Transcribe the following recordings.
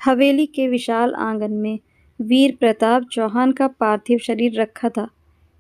हवेली के विशाल आंगन में वीर प्रताप चौहान का पार्थिव शरीर रखा था।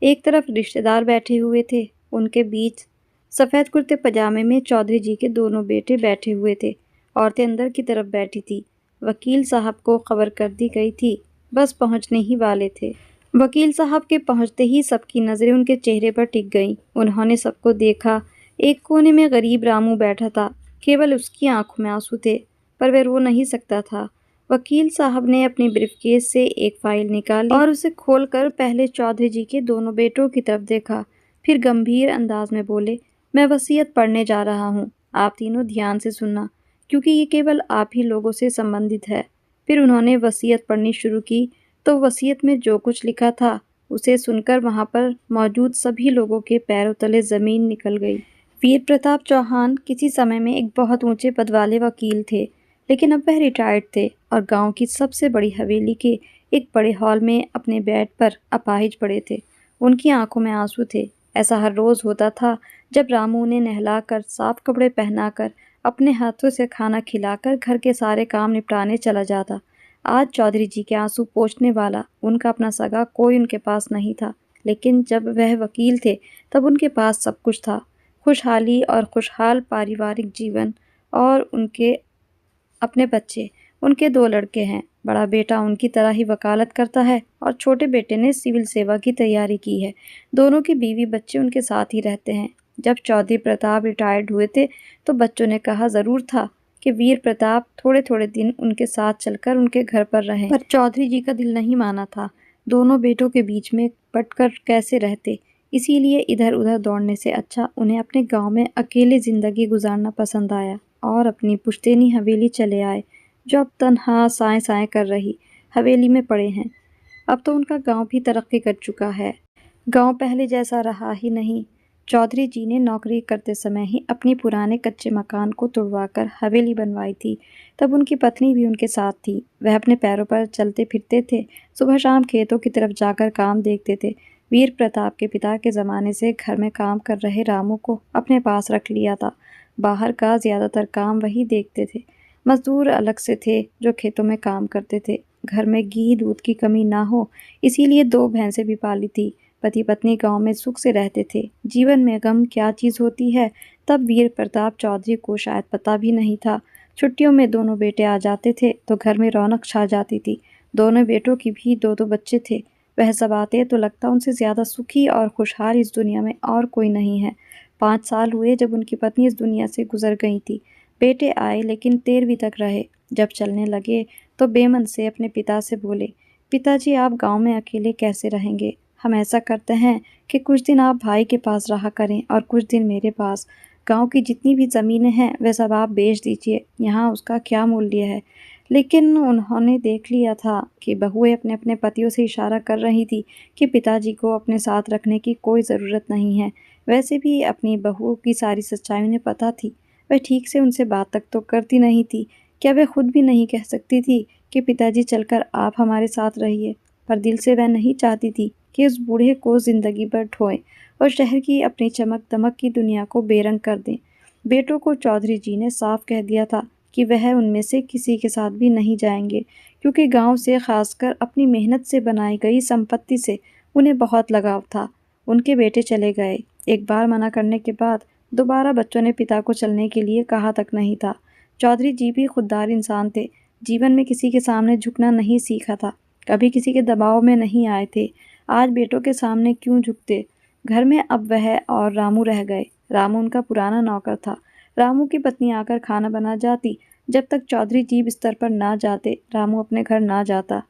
एक तरफ रिश्तेदार बैठे हुए थे, उनके बीच सफेद कुर्ते पजामे में चौधरी जी के दोनों बेटे बैठे हुए थे। औरतें अंदर की तरफ बैठी थी। वकील साहब को खबर कर दी गई थी, बस पहुंचने ही वाले थे। वकील साहब के पहुंचते ही सबकी नजरें उनके चेहरे पर टिक गईं। उन्होंने सबको देखा। एक कोने में गरीब रामू बैठा था। केवल उसकी आंखों में आंसू थे, पर वह रो नहीं सकता था। वकील साहब ने अपनी ब्रीफकेस से एक फाइल निकाली और उसे खोलकर पहले चौधरी जी के दोनों बेटों की तरफ देखा, फिर गंभीर अंदाज में बोले, मैं वसीयत पढ़ने जा रहा हूँ। आप तीनों ध्यान से सुनना, क्योंकि ये केवल आप ही लोगों से संबंधित है। फिर उन्होंने वसीयत पढ़नी शुरू की, तो वसीयत में जो कुछ लिखा था उसे सुनकर वहां पर मौजूद सभी लोगों के पैरों तले जमीन निकल गई। वीर प्रताप चौहान किसी समय में एक बहुत ऊंचे पद वाले वकील थे, लेकिन अब वह रिटायर्ड थे और गांव की सबसे बड़ी हवेली के एक बड़े हॉल में अपने बेड पर अपाहिज पड़े थे। उनकी आंखों में आंसू थे। ऐसा हर रोज होता था जब रामू उन्हें नहलाकर, साफ कपड़े पहनाकर, अपने हाथों से खाना खिलाकर घर के सारे काम निपटाने चला जाता। आज चौधरी जी के आंसू पोंछने वाला उनका अपना सगा कोई उनके पास नहीं था, लेकिन जब वह वकील थे तब उनके पास सब कुछ था। खुशहाली और खुशहाल पारिवारिक जीवन, और उनके अपने बच्चे। उनके दो लड़के हैं। बड़ा बेटा उनकी तरह ही वकालत करता है और छोटे बेटे ने सिविल सेवा की तैयारी की है। दोनों की बीवी बच्चे उनके साथ ही रहते हैं। जब चौधरी प्रताप रिटायर्ड हुए थे तो बच्चों ने कहा जरूर था कि वीर प्रताप थोड़े थोड़े दिन उनके साथ चलकर उनके घर पर रहें, पर चौधरी जी का दिल नहीं माना था। दोनों बेटों के बीच में बटकर कैसे रहते, इसीलिए इधर उधर दौड़ने से अच्छा उन्हें अपने गांव में अकेले जिंदगी गुजारना पसंद आया और अपनी पुश्तैनी हवेली चले आए, जो अब तन्हा साएं साएं कर रही हवेली में पड़े हैं। अब तो उनका गांव भी तरक्की कर चुका है। गांव पहले जैसा रहा ही नहीं। चौधरी जी ने नौकरी करते समय ही अपनी पुराने कच्चे मकान को तुड़वाकर हवेली बनवाई थी। तब उनकी पत्नी भी उनके साथ थी। वह अपने पैरों पर चलते फिरते थे। सुबह शाम खेतों की तरफ जाकर काम देखते थे। वीर प्रताप के पिता के ज़माने से घर में काम कर रहे रामू को अपने पास रख लिया था। बाहर का ज़्यादातर काम वही देखते थे। मजदूर अलग से थे जो खेतों में काम करते थे। घर में घी दूध की कमी ना हो, इसीलिए दो भैंसें भी पाली थी। पति पत्नी गांव में सुख से रहते थे। जीवन में गम क्या चीज़ होती है तब वीर प्रताप चौधरी को शायद पता भी नहीं था। छुट्टियों में दोनों बेटे आ जाते थे तो घर में रौनक छा जाती थी। दोनों बेटों की भी दो दो बच्चे थे। वह सब आते तो लगता उनसे ज़्यादा सुखी और खुशहाल इस दुनिया में और कोई नहीं है। 5 साल हुए जब उनकी पत्नी इस दुनिया से गुजर गई थी। बेटे आए लेकिन 13वीं तक रहे। जब चलने लगे तो बेमन से अपने पिता से बोले, पिताजी आप गांव में अकेले कैसे रहेंगे? हम ऐसा करते हैं कि कुछ दिन आप भाई के पास रहा करें और कुछ दिन मेरे पास। गांव की जितनी भी ज़मीनें हैं वह सब आप बेच दीजिए, यहाँ उसका क्या मूल्य है। लेकिन उन्होंने देख लिया था कि बहुएं अपने अपने पतियों से इशारा कर रही थी कि पिताजी को अपने साथ रखने की कोई ज़रूरत नहीं है। वैसे भी अपनी बहुओं की सारी सच्चाई उन्हें पता थी। वह ठीक से उनसे बात तक तो करती नहीं थी। क्या वह खुद भी नहीं कह सकती थी कि पिताजी चलकर आप हमारे साथ रहिए? पर दिल से वह नहीं चाहती थी कि उस बूढ़े को जिंदगी भर ढोएं और शहर की अपनी चमक दमक की दुनिया को बेरंग कर दें। बेटों को चौधरी जी ने साफ कह दिया था कि वह उनमें से किसी के साथ भी नहीं जाएंगे, क्योंकि गांव से, खासकर अपनी मेहनत से बनाई गई संपत्ति से उन्हें बहुत लगाव था। उनके बेटे चले गए। एक बार मना करने के बाद दोबारा बच्चों ने पिता को चलने के लिए कहा तक नहीं था। चौधरी जी भी खुददार इंसान थे। जीवन में किसी के सामने झुकना नहीं सीखा था, कभी किसी के दबाव में नहीं आए थे। आज बेटों के सामने क्यों झुकते? घर में अब वह और रामू रह गए। रामू उनका पुराना नौकर था। रामू की पत्नी आकर खाना बना जाती। जब तक चौधरी जी बिस्तर पर ना जाते रामू अपने घर ना जाता।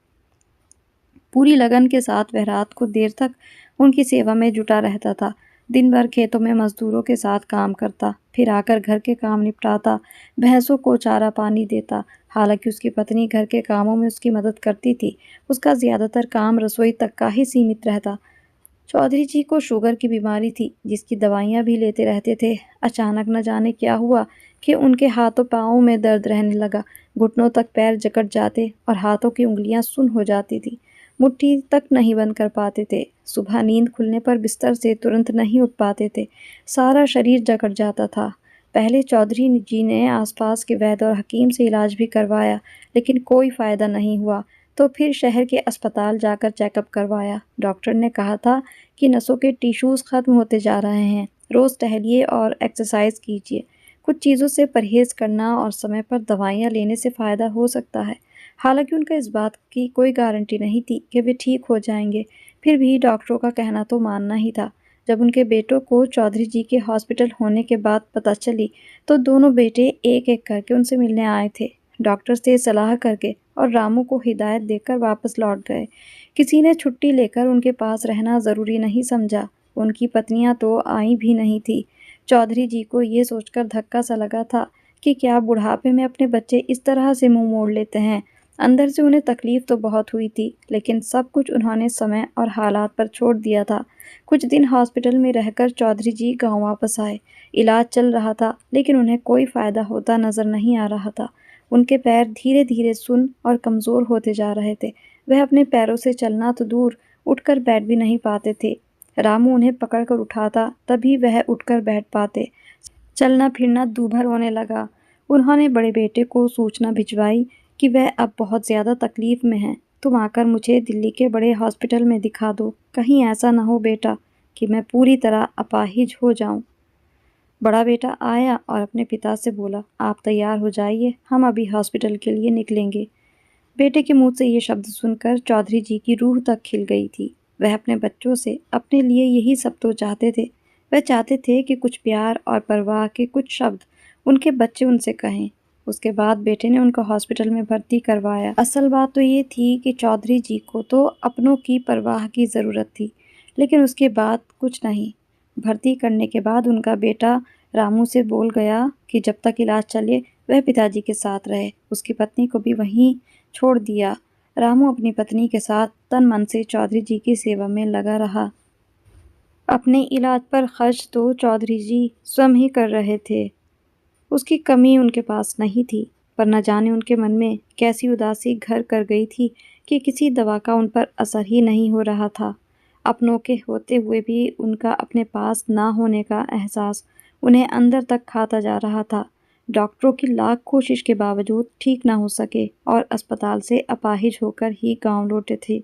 पूरी लगन के साथ वह रात को देर तक उनकी सेवा में जुटा रहता था। दिन भर खेतों में मजदूरों के साथ काम करता, फिर आकर घर के काम निपटाता, भैंसों को चारा पानी देता। हालांकि उसकी पत्नी घर के कामों में उसकी मदद करती थी, उसका ज़्यादातर काम रसोई तक का ही सीमित रहता। चौधरी जी को शुगर की बीमारी थी, जिसकी दवाइयाँ भी लेते रहते थे। अचानक न जाने क्या हुआ कि उनके हाथों पाँवों में दर्द रहने लगा। घुटनों तक पैर जकड़ जाते और हाथों की उंगलियां सुन्न हो जाती थी। मुट्ठी तक नहीं बंद कर पाते थे। सुबह नींद खुलने पर बिस्तर से तुरंत नहीं उठ पाते थे। सारा शरीर जकड़ जाता था। पहले चौधरी जी ने आसपास के वैद्य और हकीम से इलाज भी करवाया, लेकिन कोई फ़ायदा नहीं हुआ। तो फिर शहर के अस्पताल जाकर चेकअप करवाया। डॉक्टर ने कहा था कि नसों के टिश्यूज़ ख़त्म होते जा रहे हैं। रोज़ टहलिए और एक्सरसाइज कीजिए। कुछ चीज़ों से परहेज़ करना और समय पर दवाइयाँ लेने से फ़ायदा हो सकता है। हालाँकि उनका इस बात की कोई गारंटी नहीं थी कि वे ठीक हो जाएँगे। फिर भी डॉक्टरों का कहना तो मानना ही था। जब उनके बेटों को चौधरी जी के हॉस्पिटल होने के बाद पता चली, तो दोनों बेटे एक-एक करके उनसे मिलने आए थे। डॉक्टर से सलाह करके और रामू को हिदायत देकर वापस लौट गए। किसी ने छुट्टी लेकर उनके पास रहना ज़रूरी नहीं समझा। उनकी पत्नियां तो आई भी नहीं थी। चौधरी जी को ये सोचकर धक्का सा लगा था कि क्या बुढ़ापे में अपने बच्चे इस तरह से मुंह मोड़ लेते हैं। अंदर से उन्हें तकलीफ तो बहुत हुई थी, लेकिन सब कुछ उन्होंने समय और हालात पर छोड़ दिया था। कुछ दिन हॉस्पिटल में रहकर चौधरी जी गांव वापस आए। इलाज चल रहा था, लेकिन उन्हें कोई फ़ायदा होता नज़र नहीं आ रहा था। उनके पैर धीरे-धीरे सुन्न और कमज़ोर होते जा रहे थे। वह अपने पैरों से चलना तो दूर, उठकर बैठ भी नहीं पाते थे। रामू उन्हें पकड़कर उठाता, तभी वह उठकर बैठ पाते। चलना-फिरना दूभर होने लगा। उन्होंने बड़े बेटे को सूचना भिजवाई कि वह अब बहुत ज़्यादा तकलीफ़ में हैं। तुम आकर मुझे दिल्ली के बड़े हॉस्पिटल में दिखा दो। कहीं ऐसा न हो बेटा कि मैं पूरी तरह अपाहिज हो जाऊँ। बड़ा बेटा आया और अपने पिता से बोला, आप तैयार हो जाइए, हम अभी हॉस्पिटल के लिए निकलेंगे। बेटे के मुंह से ये शब्द सुनकर चौधरी जी की रूह तक खिल गई थी। वह अपने बच्चों से अपने लिए यही सब तो चाहते थे। वह चाहते थे कि कुछ प्यार और परवाह के कुछ शब्द उनके बच्चे उनसे कहें। उसके बाद बेटे ने उनको हॉस्पिटल में भर्ती करवाया। असल बात तो ये थी कि चौधरी जी को तो अपनों की परवाह की ज़रूरत थी, लेकिन उसके बाद कुछ नहीं। भर्ती करने के बाद उनका बेटा रामू से बोल गया कि जब तक इलाज चले वह पिताजी के साथ रहे। उसकी पत्नी को भी वहीं छोड़ दिया। रामू अपनी पत्नी के साथ तन मन से चौधरी जी की सेवा में लगा रहा। अपने इलाज पर खर्च तो चौधरी जी स्वयं ही कर रहे थे। उसकी कमी उनके पास नहीं थी, पर न जाने उनके मन में कैसी उदासी घर कर गई थी कि किसी दवा का उन पर असर ही नहीं हो रहा था। अपनों के होते हुए भी उनका अपने पास ना होने का एहसास उन्हें अंदर तक खाता जा रहा था। डॉक्टरों की लाख कोशिश के बावजूद ठीक ना हो सके और अस्पताल से अपाहिज होकर ही गांव लौटे थे।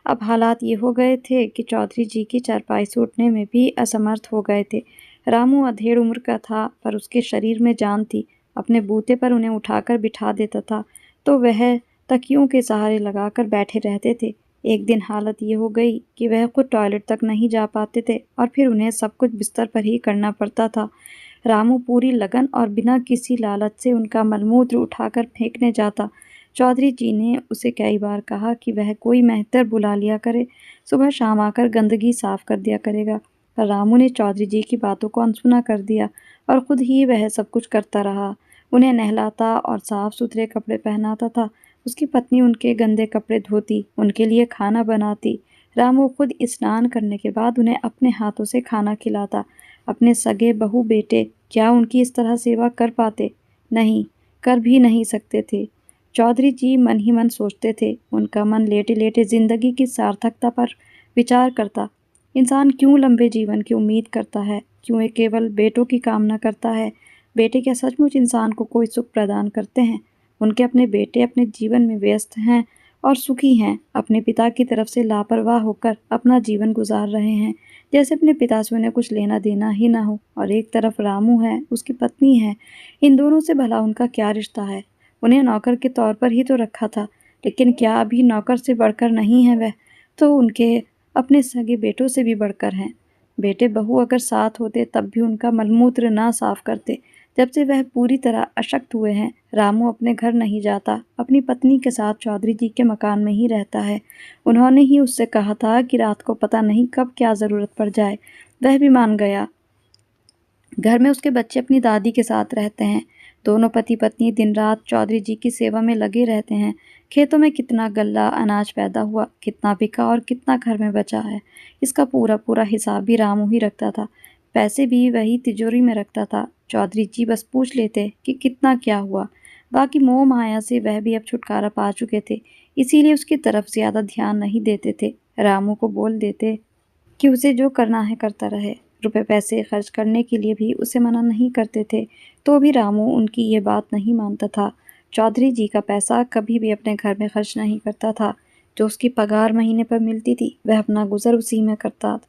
अब हालात ये हो गए थे कि चौधरी जी की चारपाई से उठने में भी असमर्थ हो गए थे। रामू अधेड़ उम्र का था, पर उसके शरीर में जान थी। अपने बूते पर उन्हें उठाकर बिठा देता था, तो वह तकियों के सहारे लगाकर बैठे रहते थे। एक दिन हालत ये हो गई कि वह खुद टॉयलेट तक नहीं जा पाते थे और फिर उन्हें सब कुछ बिस्तर पर ही करना पड़ता था। रामू पूरी लगन और बिना किसी लालच से उनका मलमूत्र उठाकर फेंकने जाता। चौधरी जी ने उसे कई बार कहा कि वह कोई मेहतर बुला लिया करे, सुबह शाम आकर गंदगी साफ कर दिया करेगा। पर रामू ने चौधरी जी की बातों को अनसुना कर दिया और खुद ही वह सब कुछ करता रहा। उन्हें नहलाता और साफ सुथरे कपड़े पहनाता था। उसकी पत्नी उनके गंदे कपड़े धोती, उनके लिए खाना बनाती। रामू खुद स्नान करने के बाद उन्हें अपने हाथों से खाना खिलाता। अपने सगे बहू बेटे क्या उनकी इस तरह सेवा कर पाते? नहीं, कर भी नहीं सकते थे। चौधरी जी मन ही मन सोचते थे। उनका मन लेटे-लेटे ज़िंदगी की सार्थकता पर विचार करता। इंसान क्यों लंबे जीवन की उम्मीद करता है? क्यों ये केवल बेटों की कामना करता है? बेटे क्या सचमुच इंसान को कोई सुख प्रदान करते हैं? उनके अपने बेटे अपने जीवन में व्यस्त हैं और सुखी हैं। अपने पिता की तरफ से लापरवाह होकर अपना जीवन गुजार रहे हैं, जैसे अपने पिता से उन्हें कुछ लेना देना ही ना हो। और एक तरफ रामू है, उसकी पत्नी है। इन दोनों से भला उनका क्या रिश्ता है? उन्हें नौकर के तौर पर ही तो रखा था, लेकिन क्या अभी नौकर से बढ़कर नहीं है वह? तो उनके अपने सगे बेटों से भी बढ़कर हैं। बेटे बहू अगर साथ होते तब भी उनका मलमूत्र ना साफ करते। जब से वह पूरी तरह अशक्त हुए हैं, रामू अपने घर नहीं जाता, अपनी पत्नी के साथ चौधरी जी के मकान में ही रहता है। उन्होंने ही उससे कहा था कि रात को पता नहीं कब क्या ज़रूरत पड़ जाए। वह भी मान गया। घर में उसके बच्चे अपनी दादी के साथ रहते हैं। दोनों पति पत्नी दिन रात चौधरी जी की सेवा में लगे रहते हैं। खेतों में कितना गल्ला अनाज पैदा हुआ, कितना बिका और कितना घर में बचा है, इसका पूरा पूरा हिसाब भी रामू ही रखता था। पैसे भी वही तिजोरी में रखता था। चौधरी जी बस पूछ लेते कि कितना क्या हुआ। बाकी मोह माया से वह भी अब छुटकारा पा चुके थे, इसीलिए उसकी तरफ ज़्यादा ध्यान नहीं देते थे। रामू को बोल देते कि उसे जो करना है करता रहे। रुपए पैसे खर्च करने के लिए भी उसे मना नहीं करते थे, तो भी रामू उनकी ये बात नहीं मानता था। चौधरी जी का पैसा कभी भी अपने घर में खर्च नहीं करता था। जो उसकी पगार महीने पर मिलती थी, वह अपना गुज़र उसी में करता था।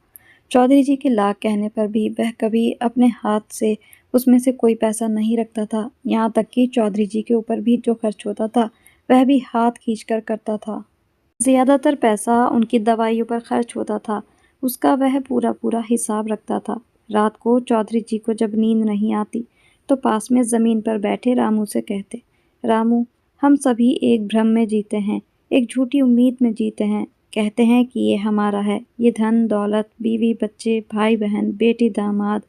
चौधरी जी के लाख कहने पर भी वह कभी अपने हाथ से उसमें से कोई पैसा नहीं रखता था। यहाँ तक कि चौधरी जी के ऊपर भी जो खर्च होता था, वह भी हाथ खींचकर करता था। ज़्यादातर पैसा उनकी दवाइयों पर खर्च होता था। उसका वह पूरा-पूरा हिसाब रखता था। रात को चौधरी जी को जब नींद नहीं आती, तो पास में ज़मीन पर बैठे रामू से कहते, रामू, हम सभी एक भ्रम में जीते हैं, एक झूठी उम्मीद में जीते हैं। कहते हैं कि ये हमारा है, ये धन दौलत, बीवी बच्चे, भाई बहन, बेटी दामाद,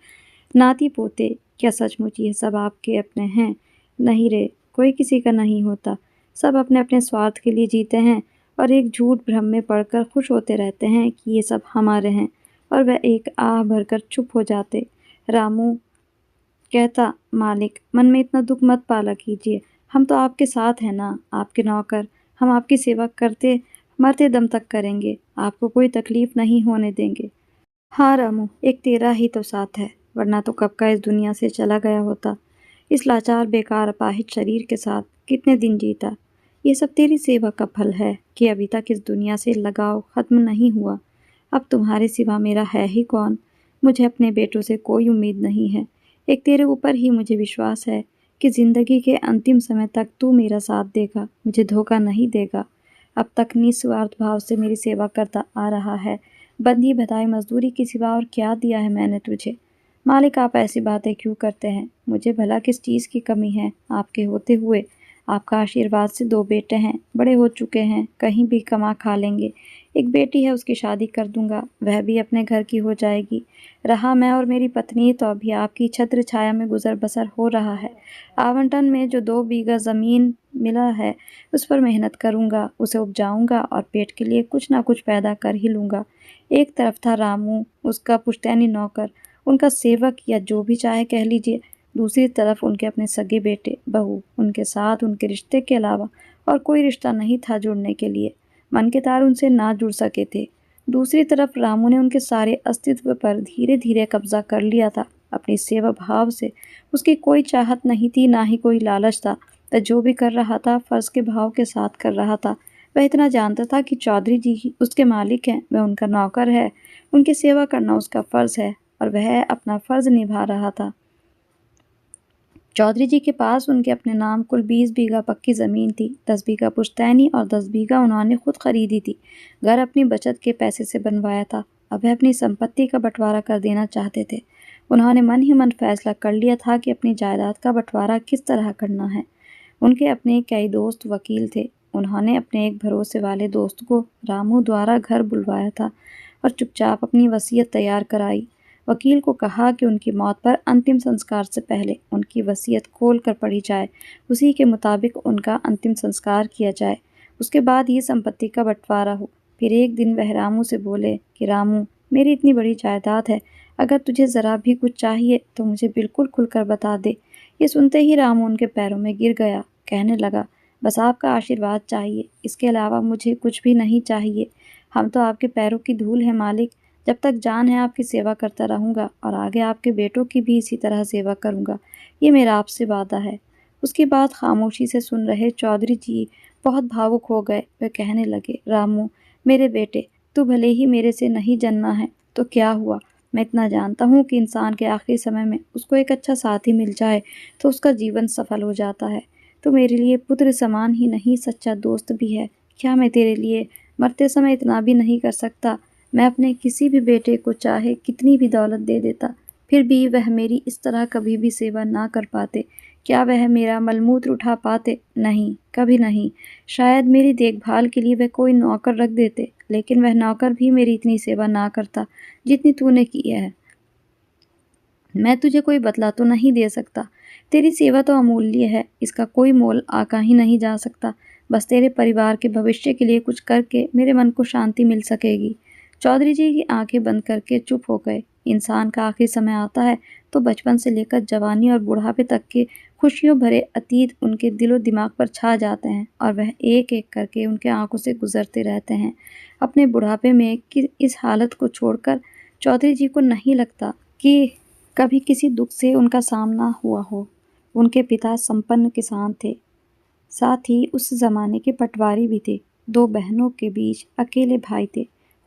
नाती पोते, क्या सचमुच ये सब आपके अपने हैं? नहीं रे, कोई किसी का नहीं होता। सब अपने अपने स्वार्थ के लिए जीते हैं और एक झूठ भ्रम में पड़कर खुश होते रहते हैं कि ये सब हमारे हैं, और वह एक आह भरकर चुप हो जाते। रामू कहता, मालिक, मन में इतना दुख मत पाला कीजिए। हम तो आपके साथ हैं ना, आपके नौकर। हम आपकी सेवा करते मरते दम तक करेंगे। आपको कोई तकलीफ नहीं होने देंगे। हाँ रामू, एक तेरा ही तो साथ है, वरना तो कब का इस दुनिया से चला गया होता। इस लाचार बेकार अपाहिज शरीर के साथ कितने दिन जीता। ये सब तेरी सेवा का फल है कि अभी तक इस दुनिया से लगाव खत्म नहीं हुआ। अब तुम्हारे सिवा मेरा है ही कौन? मुझे अपने बेटों से कोई उम्मीद नहीं है। एक तेरे ऊपर ही मुझे विश्वास है कि जिंदगी के अंतिम समय तक तू मेरा साथ देगा, मुझे धोखा नहीं देगा। अब तक निस्वार्थ भाव से मेरी सेवा करता आ रहा है। बंदी भदाई मजदूरी के सिवा और क्या दिया है मैंने तुझे? मालिक, आप ऐसी बातें क्यों करते हैं? मुझे भला किस चीज़ की कमी है आपके होते हुए? आपका आशीर्वाद से 2 बेटे हैं, बड़े हो चुके हैं, कहीं भी कमा खा लेंगे। एक बेटी है, उसकी शादी कर दूंगा, वह भी अपने घर की हो जाएगी। रहा मैं और मेरी पत्नी, तो अभी आपकी छत्र छाया में गुजर बसर हो रहा है। आवंटन में जो 2 बीघा ज़मीन मिला है, उस पर मेहनत करूंगा, उसे उपजाऊंगा और पेट के लिए कुछ ना कुछ पैदा कर ही लूंगा। एक तरफ था रामू, उसका पुश्तैनी नौकर, उनका सेवक या जो भी चाहे कह लीजिए। दूसरी तरफ उनके अपने सगे बेटे, बहू, उनके साथ उनके रिश्ते के अलावा और कोई रिश्ता नहीं था जुड़ने के लिए। मन के तार उनसे ना जुड़ सके थे। दूसरी तरफ रामू ने उनके सारे अस्तित्व पर धीरे धीरे कब्जा कर लिया था। अपनी सेवा भाव से उसकी कोई चाहत नहीं थी, ना ही कोई लालच था। वह जो भी कर रहा था फर्ज के भाव के साथ कर रहा था। वह इतना जानता था कि चौधरी जी ही उसके मालिक हैं, वह उनका नौकर है, उनकी सेवा करना उसका फर्ज है, और वह अपना फर्ज निभा रहा था। चौधरी जी के पास उनके अपने नाम कुल 20 बीघा पक्की ज़मीन थी। 10 बीघा पुश्तैनी और 10 बीघा उन्होंने खुद खरीदी थी। घर अपनी बचत के पैसे से बनवाया था। अब वह अपनी संपत्ति का बंटवारा कर देना चाहते थे। उन्होंने मन ही मन फैसला कर लिया था कि अपनी जायदाद का बंटवारा किस तरह करना है। उनके अपने कई दोस्त वकील थे। उन्होंने अपने एक भरोसे वाले दोस्त को रामू द्वारा घर बुलवाया था और चुपचाप अपनी वसीयत तैयार कराई। वकील को कहा कि उनकी मौत पर अंतिम संस्कार से पहले उनकी वसीयत खोल कर पढ़ी जाए, उसी के मुताबिक उनका अंतिम संस्कार किया जाए, उसके बाद ही संपत्ति का बंटवारा हो। फिर एक दिन वह रामू से बोले कि रामू, मेरी इतनी बड़ी जायदाद है, अगर तुझे ज़रा भी कुछ चाहिए तो मुझे बिल्कुल खुलकर बता दे। ये सुनते ही रामू उनके पैरों में गिर गया। कहने लगा, बस आपका आशीर्वाद चाहिए, इसके अलावा मुझे कुछ भी नहीं चाहिए। हम तो आपके पैरों की धूल है मालिक। जब तक जान है आपकी सेवा करता रहूँगा और आगे आपके बेटों की भी इसी तरह सेवा करूँगा। ये मेरा आपसे वादा है। उसकी बात खामोशी से सुन रहे चौधरी जी बहुत भावुक हो गए। वे कहने लगे, रामू, मेरे बेटे, तू भले ही मेरे से नहीं जन्मा है तो क्या हुआ? मैं इतना जानता हूँ कि इंसान के आखिरी समय में उसको एक अच्छा साथी मिल जाए तो उसका जीवन सफल हो जाता है। तो मेरे लिए पुत्र समान ही नहीं, सच्चा दोस्त भी है। क्या मैं तेरे लिए मरते समय इतना भी नहीं कर सकता? मैं अपने किसी भी बेटे को चाहे कितनी भी दौलत दे देता, फिर भी वह मेरी इस तरह कभी भी सेवा ना कर पाते। क्या वह मेरा मलमूत्र उठा पाते? नहीं, कभी नहीं। शायद मेरी देखभाल के लिए वह कोई नौकर रख देते, लेकिन वह नौकर भी मेरी इतनी सेवा ना करता जितनी तूने की है। मैं तुझे कोई बदला तो नहीं दे सकता। तेरी सेवा तो अमूल्य है, इसका कोई मोल आका ही नहीं जा सकता। बस तेरे परिवार के भविष्य के लिए कुछ करके मेरे मन को शांति मिल सकेगी। चौधरी जी की आंखें बंद करके चुप हो गए। इंसान का आखिरी समय आता है तो बचपन से लेकर जवानी और बुढ़ापे तक के खुशियों भरे अतीत उनके दिलो दिमाग पर छा जाते हैं और वह एक एक करके उनके आंखों से गुजरते रहते हैं। अपने बुढ़ापे में कि इस हालत को छोड़कर चौधरी जी को नहीं लगता कि कभी किसी दुख से उनका सामना हुआ हो। उनके पिता संपन्न किसान थे, साथ ही उस ज़माने के पटवारी भी थे। 2 बहनों के बीच अकेले भाई थे।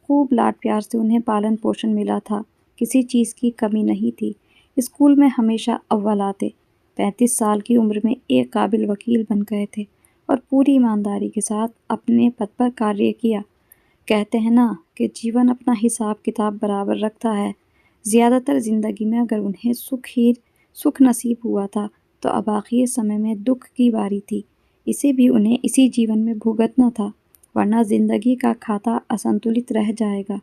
खूब लाड-प्यार से उन्हें पालन-पोषण मिला था, किसी चीज़ की कमी नहीं थी। स्कूल में हमेशा अव्वल आते। 35 साल की उम्र में एक काबिल वकील बन गए थे और पूरी ईमानदारी के साथ अपने पद पर कार्य किया। कहते हैं ना कि जीवन अपना हिसाब-किताब बराबर रखता है। ज़्यादातर ज़िंदगी में अगर उन्हें सुख नसीब हुआ था, तो अब आखिरी समय में दुख की बारी थी। इसे भी उन्हें इसी जीवन में भुगतना था, वरना ज़िंदगी का खाता असंतुलित रह जाएगा।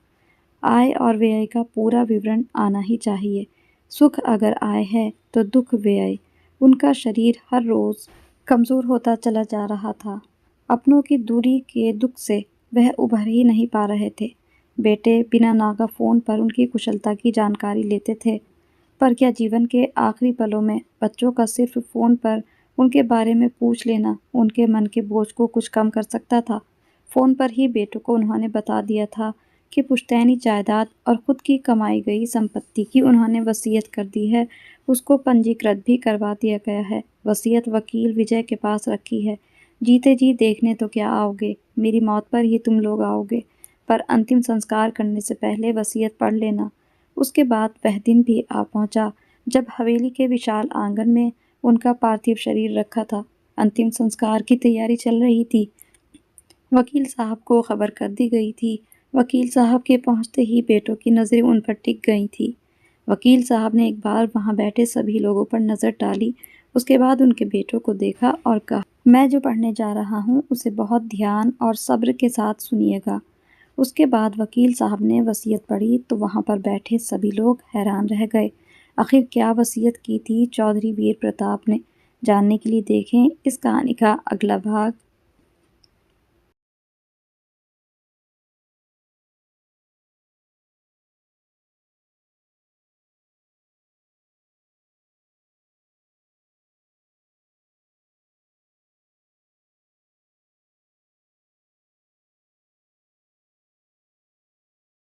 आय और व्यय का पूरा विवरण आना ही चाहिए। सुख अगर आय है तो दुख व्यय। उनका शरीर हर रोज़ कमज़ोर होता चला जा रहा था। अपनों की दूरी के दुख से वह उभर ही नहीं पा रहे थे। बेटे बिना नागा फ़ोन पर उनकी कुशलता की जानकारी लेते थे, पर क्या जीवन के आखिरी पलों में बच्चों का सिर्फ फ़ोन पर उनके बारे में पूछ लेना उनके मन के बोझ को कुछ कम कर सकता था? फ़ोन पर ही बेटों को उन्होंने बता दिया था कि पुश्तैनी जायदाद और खुद की कमाई गई संपत्ति की उन्होंने वसीयत कर दी है, उसको पंजीकृत भी करवा दिया गया है। वसीयत वकील विजय के पास रखी है। जीते जी देखने तो क्या आओगे, मेरी मौत पर ही तुम लोग आओगे, पर अंतिम संस्कार करने से पहले वसीयत पढ़ लेना। उसके बाद वह दिन भी आ पहुंचा जब हवेली के विशाल आंगन में उनका पार्थिव शरीर रखा था। अंतिम संस्कार की तैयारी चल रही थी। वकील साहब को खबर कर दी गई थी। वकील साहब के पहुंचते ही बेटों की नज़रें उन पर टिक गई थी। वकील साहब ने एक बार वहां बैठे सभी लोगों पर नज़र डाली, उसके बाद उनके बेटों को देखा और कहा, मैं जो पढ़ने जा रहा हूँ उसे बहुत ध्यान और सब्र के साथ सुनिएगा। उसके बाद वकील साहब ने वसीयत पढ़ी तो वहाँ पर बैठे सभी लोग हैरान रह गए। आखिर क्या वसीयत की थी चौधरी वीर प्रताप ने? जानने के लिए देखें इस कहानी का अगला भाग।